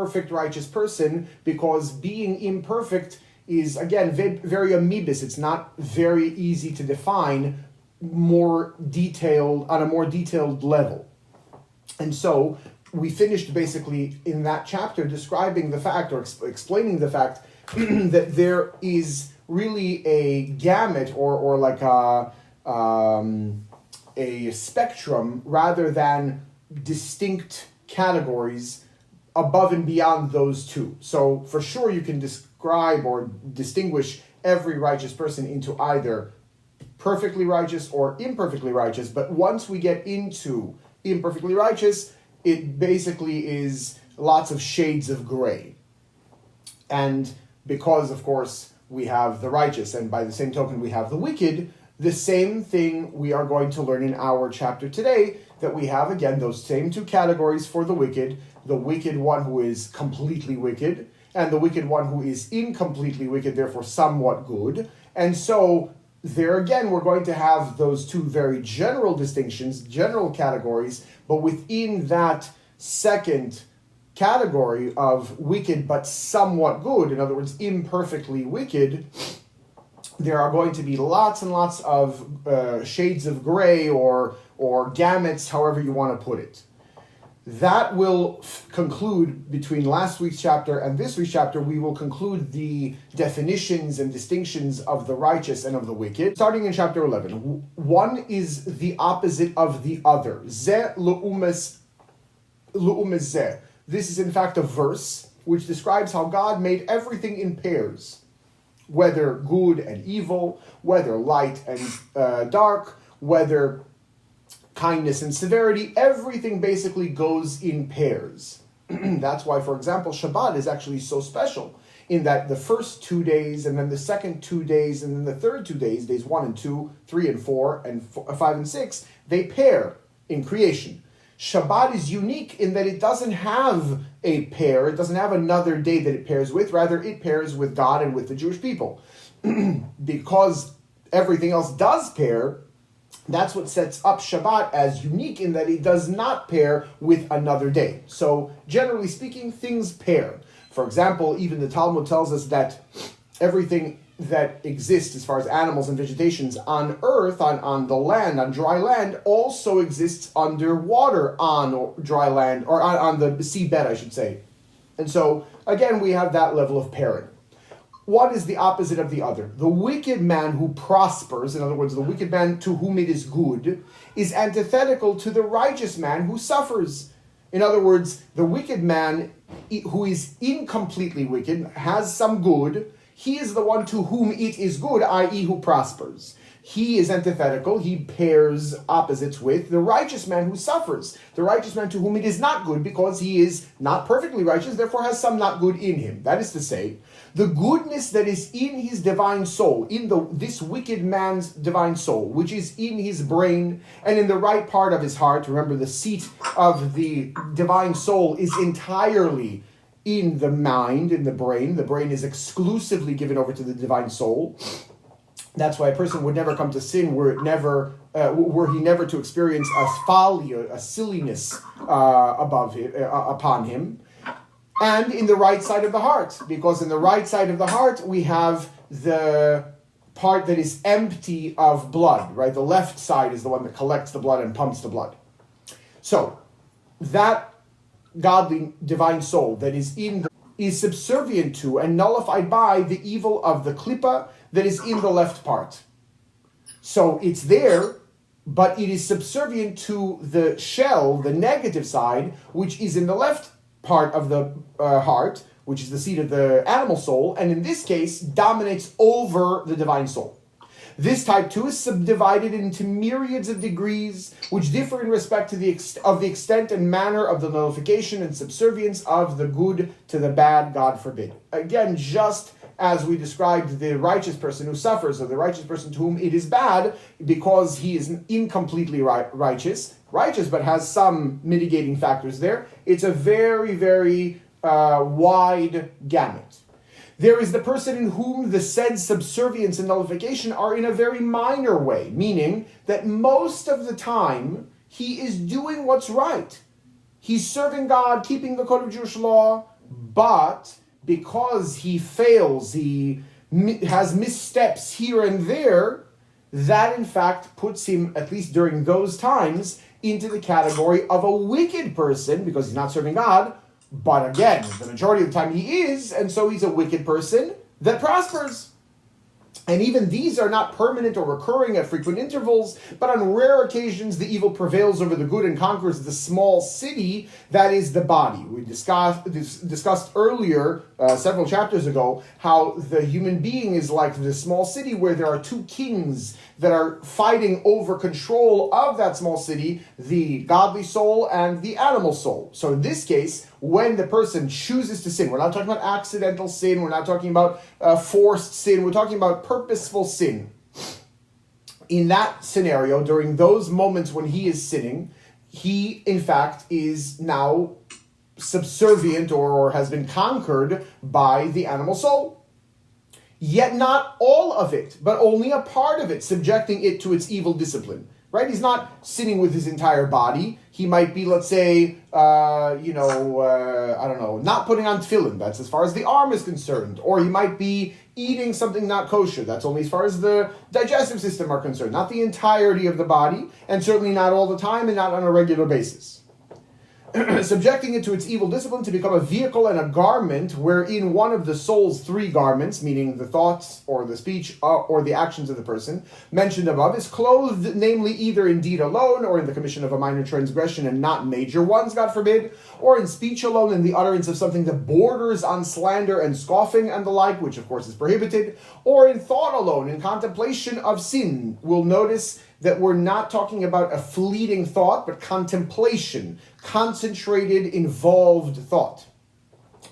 perfect righteous person, because being imperfect is, again, very amoebous. It's not very easy to define on a more detailed level. And so we finished basically in that chapter describing the fact, or explaining the fact, that there is really a gamut or like a spectrum rather than distinct categories above and beyond those two. So for sure you can describe or distinguish every righteous person into either perfectly righteous or imperfectly righteous, but once we get into imperfectly righteous, it basically is lots of shades of gray. And because, of course, we have the righteous, and by the same token we have the wicked, the same thing we are going to learn in our chapter today, that we have, again, those same two categories for the wicked one who is completely wicked, and the wicked one who is incompletely wicked, therefore somewhat good. And so there again, we're going to have those two very general distinctions, general categories, but within that second category of wicked but somewhat good, in other words, imperfectly wicked, there are going to be lots and lots of shades of gray or gamuts, however you want to put it. That will conclude, between last week's chapter and this week's chapter, we will conclude the definitions and distinctions of the righteous and of the wicked. Starting in chapter 11, one is the opposite of the other. Ze lu'umes ze. This is in fact a verse which describes how God made everything in pairs, whether good and evil, whether light and dark, whether kindness and severity. Everything basically goes in pairs. That's why, for example, Shabbat is actually so special, in that the first 2 days, and then the second 2 days, and then the third 2 days, days 1 and 2, 3 and 4, and 5 and 6, they pair in creation. Shabbat is unique in that it doesn't have a pair, it doesn't have another day that it pairs with, rather it pairs with God and with the Jewish people. Because everything else does pair, that's what sets up Shabbat as unique, in that it does not pair with another day. So generally speaking, things pair. For example, even the Talmud tells us that everything that exists as far as animals and vegetations on earth, on the land, on dry land, also exists underwater on dry land, or on the seabed, I should say. And so, again, we have that level of pairing. One is the opposite of the other. The wicked man who prospers, in other words, the wicked man to whom it is good, is antithetical to the righteous man who suffers. In other words, the wicked man who is incompletely wicked, has some good, he is the one to whom it is good, i.e. who prospers. He is antithetical, he pairs opposites with the righteous man who suffers, the righteous man to whom it is not good, because he is not perfectly righteous, therefore has some not good in him. That is to say, the goodness that is in his divine soul, in this wicked man's divine soul, which is in his brain and in the right part of his heart. Remember, the seat of the divine soul is entirely in the mind, in the brain. The brain is exclusively given over to the divine soul. That's why a person would never come to sin were he never to experience a folly, a silliness upon him. And in the right side of the heart, because in the right side of the heart we have the part that is empty of blood, right? The left side is the one that collects the blood and pumps the blood. So that godly divine soul that is subservient to and nullified by the evil of the klipa that is in the left part. So it's there, but it is subservient to the shell, the negative side, which is in the left part of the heart, which is the seat of the animal soul, and in this case dominates over the divine soul. This type 2 is subdivided into myriads of degrees, which differ in respect to the extent and manner of the nullification and subservience of the good to the bad, God forbid. Again, just as we described the righteous person who suffers, or the righteous person to whom it is bad, because he is incompletely righteous, but has some mitigating factors there. It's a very, very wide gamut. There is the person in whom the said subservience and nullification are in a very minor way, meaning that most of the time he is doing what's right. He's serving God, keeping the code of Jewish law, but because he fails, he has missteps here and there, that in fact puts him, at least during those times, into the category of a wicked person, because he's not serving God. But again, the majority of the time he is, and so he's a wicked person that prospers. And even these are not permanent or recurring at frequent intervals, but on rare occasions the evil prevails over the good and conquers the small city that is the body. We discussed earlier, several chapters ago, how the human being is like the small city where there are two kings that are fighting over control of that small city, the godly soul and the animal soul. So in this case, when the person chooses to sin, we're not talking about accidental sin, we're not talking about forced sin, we're talking about purposeful sin. In that scenario, during those moments when he is sinning, he in fact is now subservient or has been conquered by the animal soul. Yet not all of it, but only a part of it, subjecting it to its evil discipline. Right? He's not sinning with his entire body. He might be, let's say, I don't know, not putting on tefillin. That's as far as the arm is concerned. Or he might be eating something not kosher. That's only as far as the digestive system are concerned. Not the entirety of the body, and certainly not all the time and not on a regular basis. Subjecting it to its evil discipline to become a vehicle and a garment wherein one of the soul's three garments, meaning the thoughts or the speech or the actions of the person mentioned above, is clothed, namely either in deed alone or in the commission of a minor transgression and not major ones, God forbid, or in speech alone in the utterance of something that borders on slander and scoffing and the like, which of course is prohibited, or in thought alone, in contemplation of sin. We'll notice that we're not talking about a fleeting thought, but contemplation, concentrated, involved thought,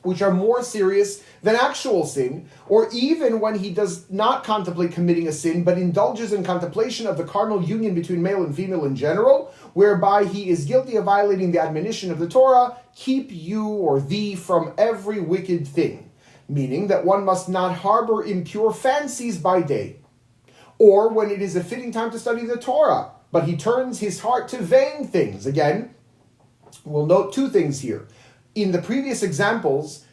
which are more serious than actual sin, or even when he does not contemplate committing a sin, but indulges in contemplation of the carnal union between male and female in general, whereby he is guilty of violating the admonition of the Torah, keep you or thee from every wicked thing, meaning that one must not harbor impure fancies by day, or when it is a fitting time to study the Torah, but he turns his heart to vain things. Again, we'll note two things here. In the previous examples,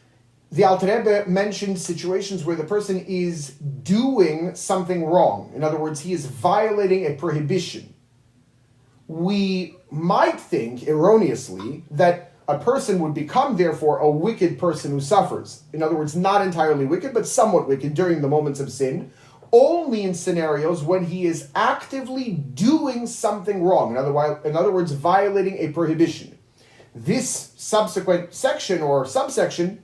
the Alter Rebbe mentioned situations where the person is doing something wrong. In other words, he is violating a prohibition. We might think, erroneously, that a person would become, therefore, a wicked person who suffers. In other words, not entirely wicked, but somewhat wicked during the moments of sin, only in scenarios when he is actively doing something wrong. In other words, violating a prohibition. This subsequent section or subsection,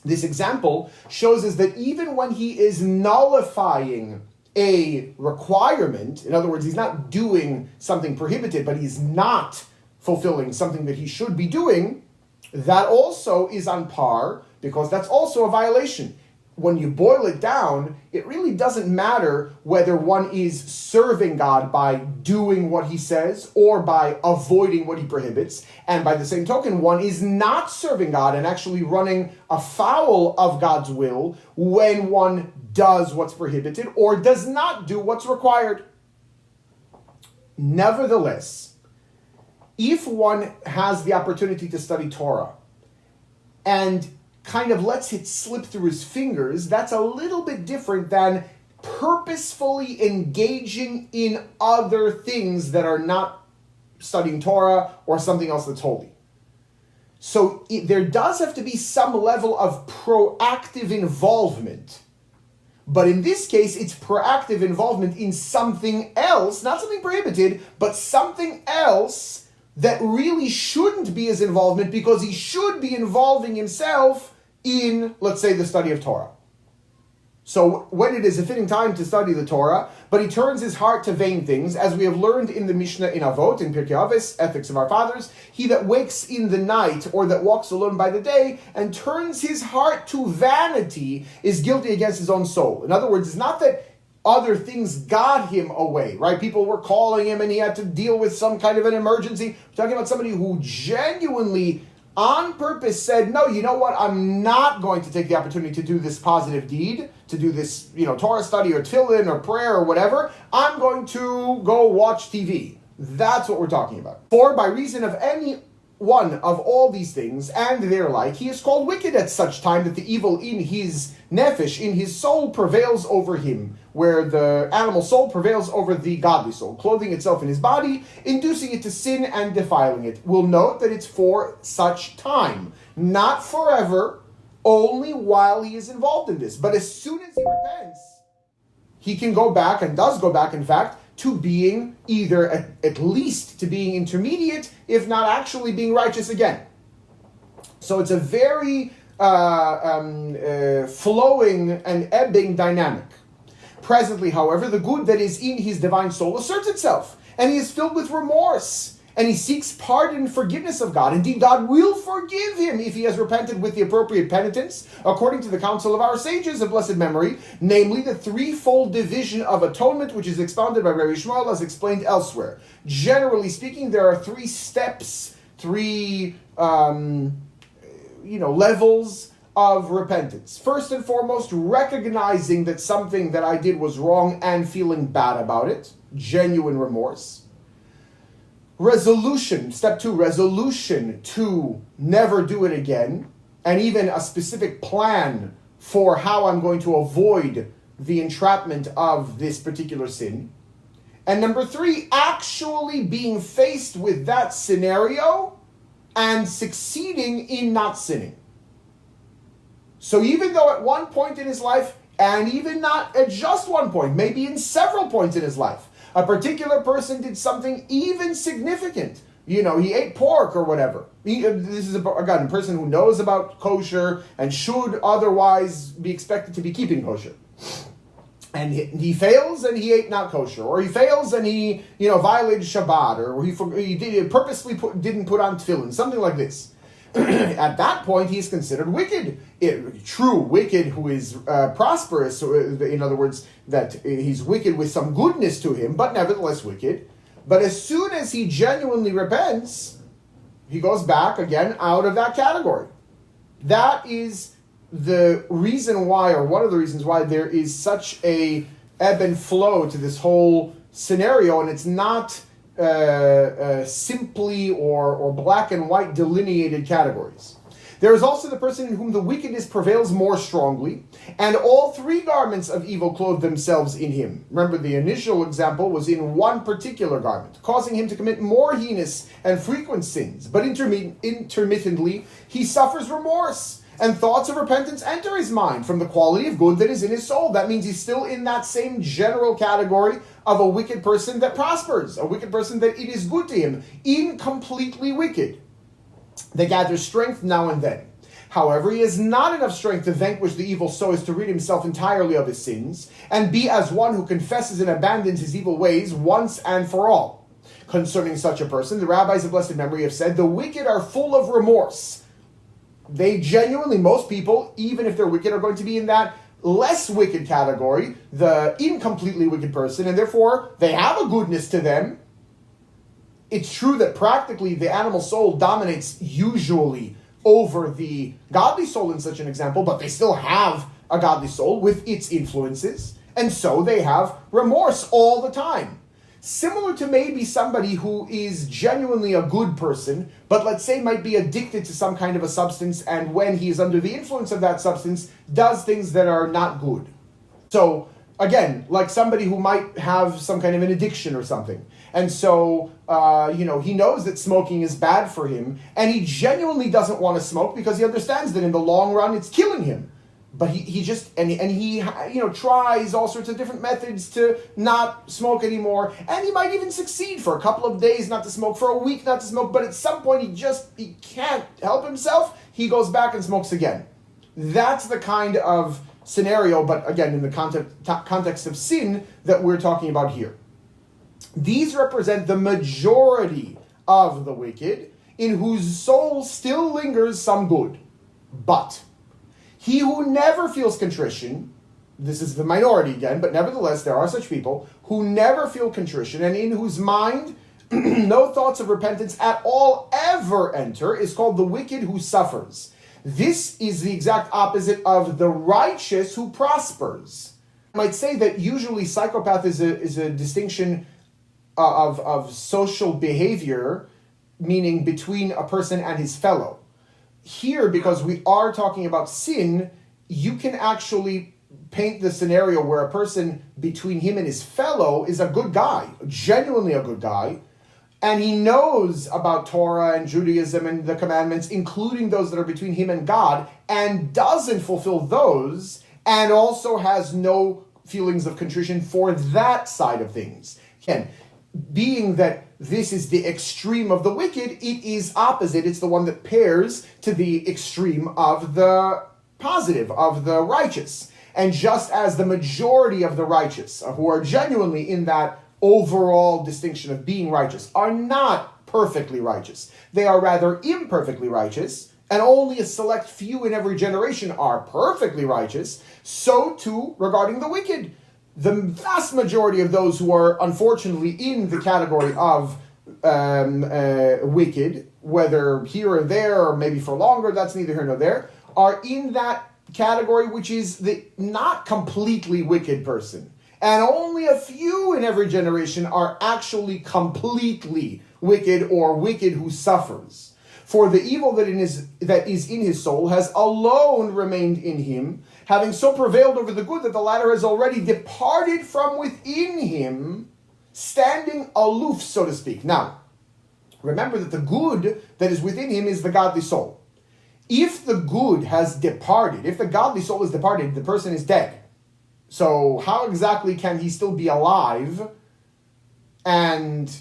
this example, shows us that even when he is nullifying a requirement, in other words, he's not doing something prohibited, but he's not fulfilling something that he should be doing, that also is on par, because that's also a violation. When you boil it down, it really doesn't matter whether one is serving God by doing what he says or by avoiding what he prohibits. And by the same token, one is not serving God and actually running afoul of God's will when one does what's prohibited or does not do what's required. Nevertheless, if one has the opportunity to study Torah and kind of lets it slip through his fingers, that's a little bit different than purposefully engaging in other things that are not studying Torah or something else that's holy. So there does have to be some level of proactive involvement. But in this case, it's proactive involvement in something else, not something prohibited, but something else that really shouldn't be his involvement, because he should be involving himself in, let's say, the study of Torah. So when it is a fitting time to study the Torah, but he turns his heart to vain things, as we have learned in the Mishnah in Avot, in Pirkei Avos, Ethics of Our Fathers, he that wakes in the night or that walks alone by the day and turns his heart to vanity is guilty against his own soul. In other words, it's not that other things got him away, right? People were calling him and he had to deal with some kind of an emergency. We're talking about somebody who genuinely, on purpose, said, no, you know what, I'm not going to take the opportunity to do this positive deed, to do this, Torah study or tefillin or prayer or whatever. I'm going to go watch TV. That's what we're talking about. For by reason of any one of all these things and their like, he is called wicked at such time that the evil in his nefesh, in his soul, prevails over him, where the animal soul prevails over the godly soul, clothing itself in his body, inducing it to sin and defiling it. We'll note that it's for such time, not forever, only while he is involved in this. But as soon as he repents, he can go back, and does go back, in fact, to being either at least to being intermediate, if not actually being righteous again. So it's a very flowing and ebbing dynamic. Presently, however, the good that is in his divine soul asserts itself, and he is filled with remorse, and he seeks pardon and forgiveness of God. Indeed, God will forgive him if he has repented with the appropriate penitence, according to the counsel of our sages of blessed memory, namely the threefold division of atonement, which is expounded by Rabbi Shmuel as explained elsewhere. Generally speaking, there are three steps, three levels of repentance. First and foremost, recognizing that something that I did was wrong and feeling bad about it, genuine remorse. Resolution, step 2, resolution to never do it again, and even a specific plan for how I'm going to avoid the entrapment of this particular sin. And number 3, actually being faced with that scenario and succeeding in not sinning. So even though at one point in his life, and even not at just one point, maybe in several points in his life, a particular person did something even significant. He ate pork or whatever. This is a person who knows about kosher and should otherwise be expected to be keeping kosher. And he fails and he ate not kosher, or he fails and he violated Shabbat, or he purposely didn't put on tefillin, something like this. At that point, he is considered wicked. True wicked who is prosperous, in other words, that he's wicked with some goodness to him, but nevertheless wicked. But as soon as he genuinely repents, he goes back again out of that category. That is the reason why, or one of the reasons why, there is such a ebb and flow to this whole scenario, and it's not simply or black and white delineated categories. There is also the person in whom the wickedness prevails more strongly, and all three garments of evil clothe themselves in him. Remember, the initial example was in one particular garment, causing him to commit more heinous and frequent sins. But intermittently, he suffers remorse, and thoughts of repentance enter his mind from the quality of good that is in his soul. That means he's still in that same general category of a wicked person that prospers, a wicked person that it is good to him, incompletely wicked. They gather strength now and then. However, he has not enough strength to vanquish the evil so as to rid himself entirely of his sins, and be as one who confesses and abandons his evil ways once and for all. Concerning such a person, the rabbis of blessed memory have said, the wicked are full of remorse. They genuinely, most people, even if they're wicked, are going to be in that less wicked category, the incompletely wicked person, and therefore they have a goodness to them. It's true that practically the animal soul dominates usually over the godly soul in such an example, but they still have a godly soul with its influences, and so they have remorse all the time. Similar to maybe somebody who is genuinely a good person, but let's say might be addicted to some kind of a substance, and when he is under the influence of that substance, does things that are not good. So, again, like somebody who might have some kind of an addiction or something. And so, he knows that smoking is bad for him, and he genuinely doesn't want to smoke because he understands that in the long run it's killing him. But he tries all sorts of different methods to not smoke anymore, and he might even succeed for a couple of days not to smoke, for a week not to smoke, but at some point he can't help himself, he goes back and smokes again. That's the kind of scenario, but again, in the context of sin that we're talking about here. These represent the majority of the wicked, in whose soul still lingers some good. But he who never feels contrition, this is the minority again, but nevertheless there are such people who never feel contrition, and in whose mind no thoughts of repentance at all ever enter, is called the wicked who suffers. This is the exact opposite of the righteous who prospers. I might say that usually psychopath is a distinction of social behavior meaning between a person and his fellow. Here, because we are talking about sin, you can actually paint the scenario where a person between him and his fellow is a good guy, genuinely a good guy, and he knows about Torah and Judaism and the commandments, including those that are between him and God, and doesn't fulfill those, and also has no feelings of contrition for that side of things. Again, being that this is the extreme of the wicked, it is opposite. It's the one that pairs to the extreme of the positive, of the righteous. And just as the majority of the righteous, who are genuinely in that overall distinction of being righteous, are not perfectly righteous, they are rather imperfectly righteous, and only a select few in every generation are perfectly righteous, so too regarding the wicked. The vast majority of those who are unfortunately in the category of wicked, whether here or there, or maybe for longer, that's neither here nor there, are in that category which is the not completely wicked person. And only a few in every generation are actually completely wicked, or wicked who suffers. For the evil that is in his soul has alone remained in him, having so prevailed over the good that the latter has already departed from within him, standing aloof, so to speak. Now, remember that the good that is within him is the godly soul. If the good has departed, if the godly soul is departed, the person is dead. So how exactly can he still be alive and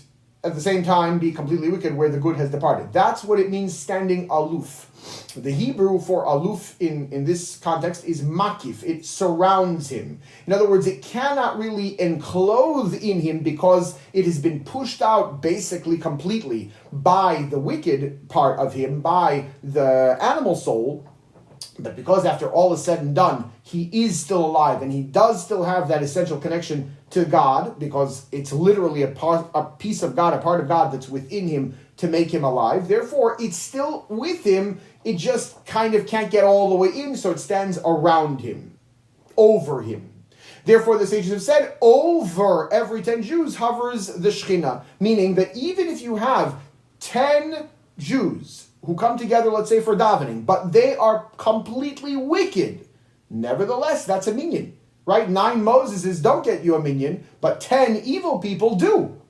at the same time be completely wicked where the good has departed? That's what it means, standing aloof. The Hebrew for aloof in this context is makif. It surrounds him. In other words, it cannot really enclose in him because it has been pushed out basically completely by the wicked part of him, by the animal soul. But because after all is said and done, he is still alive and he does still have that essential connection to God, because it's literally a piece of God, a part of God that's within him to make him alive. Therefore, it's still with him. It just kind of can't get all the way in, so it stands around him, over him. Therefore, the sages have said, over every 10 Jews hovers the Shekhinah, meaning that even if you have 10 Jews who come together, let's say for davening, but they are completely wicked, nevertheless, that's a minyan, right? 9 Moseses don't get you a minyan, but 10 evil people do.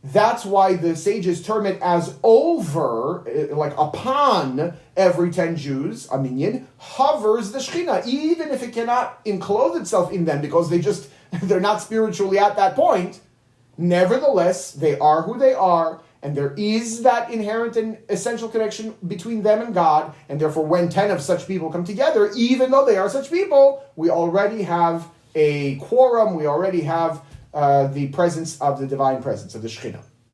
That's why the sages term it as over, like upon every 10 Jews, a minyan, hovers the Shekhinah, even if it cannot enclose itself in them because they're not spiritually at that point. Nevertheless, they are who they are, and there is that inherent and essential connection between them and God, and therefore when 10 of such people come together, even though they are such people, we already have a quorum, we already have the presence of the divine presence, of the Shekhinah.